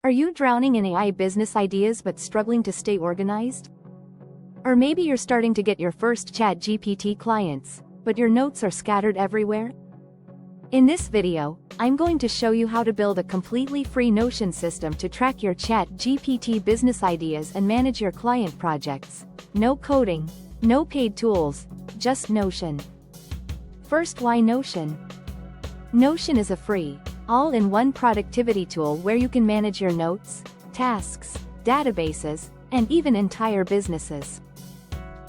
Are you drowning in AI business ideas but struggling to stay organized? Or maybe you're starting to get your first ChatGPT clients, but your notes are scattered everywhere? In this video, I'm going to show you how to build a completely free Notion system to track your ChatGPT business ideas and manage your client projects. No coding, no paid tools, just Notion. First, why Notion? Notion is a free, all-in-one productivity tool where you can manage your notes, tasks, databases, and even entire businesses.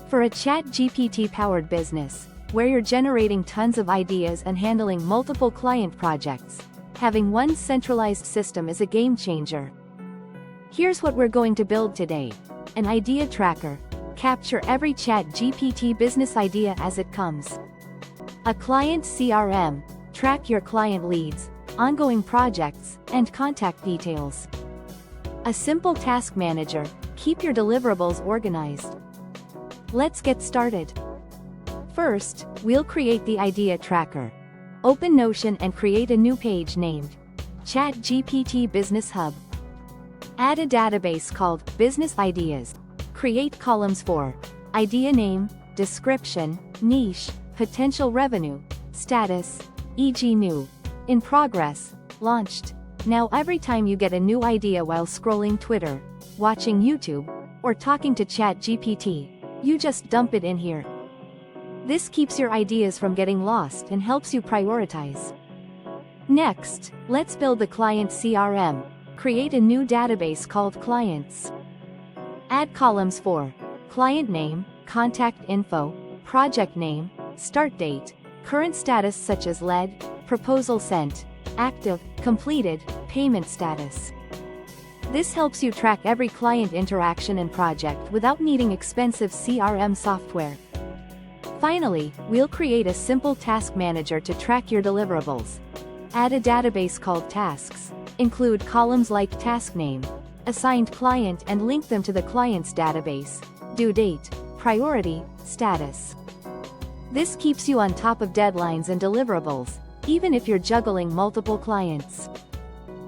For a ChatGPT-powered business, where you're generating tons of ideas and handling multiple client projects, having one centralized system is a game changer. Here's what we're going to build today: an idea tracker. Capture every ChatGPT business idea as it comes. A client CRM. Track your client leads, ongoing projects, and contact details. A simple task manager. Keep your deliverables organized. Let's get started. First, we'll create the idea tracker. Open Notion and create a new page named ChatGPT Business Hub. Add a database called Business Ideas. Create columns for idea name, description, niche, potential revenue, status, e.g. new, in progress, launched. Now every time you get a new idea while scrolling Twitter, watching YouTube, or talking to ChatGPT, you just dump it in here. This keeps your ideas from getting lost and helps you prioritize. Next, let's build the client CRM. Create a new database called Clients. Add columns for client name, contact info, project name, start date, current status such as lead, proposal sent, active, completed, payment status. This helps you track every client interaction and project without needing expensive CRM software. Finally, we'll create a simple task manager to track your deliverables. Add a database called Tasks. Include columns like task name, assigned client, and link them to the client's database, due date, priority, status. This keeps you on top of deadlines and deliverables, even if you're juggling multiple clients.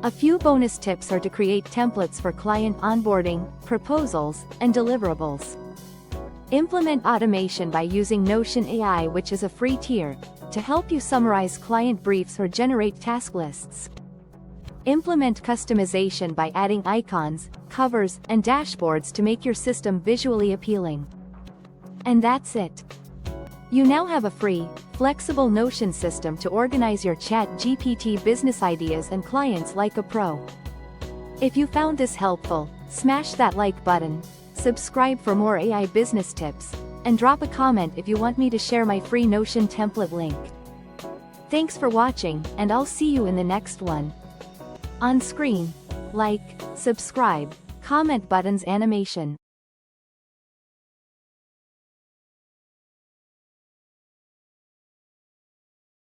A few bonus tips are to create templates for client onboarding, proposals, and deliverables. Implement automation by using Notion AI, which is a free tier, to help you summarize client briefs or generate task lists. Implement customization by adding icons, covers, and dashboards to make your system visually appealing. And that's it. You now have a free, flexible Notion system to organize your ChatGPT business ideas and clients like a pro. If you found this helpful, smash that like button, subscribe for more AI business tips, and drop a comment if you want me to share my free Notion template link. Thanks for watching, and I'll see you in the next one. On screen, like, subscribe, comment buttons animation.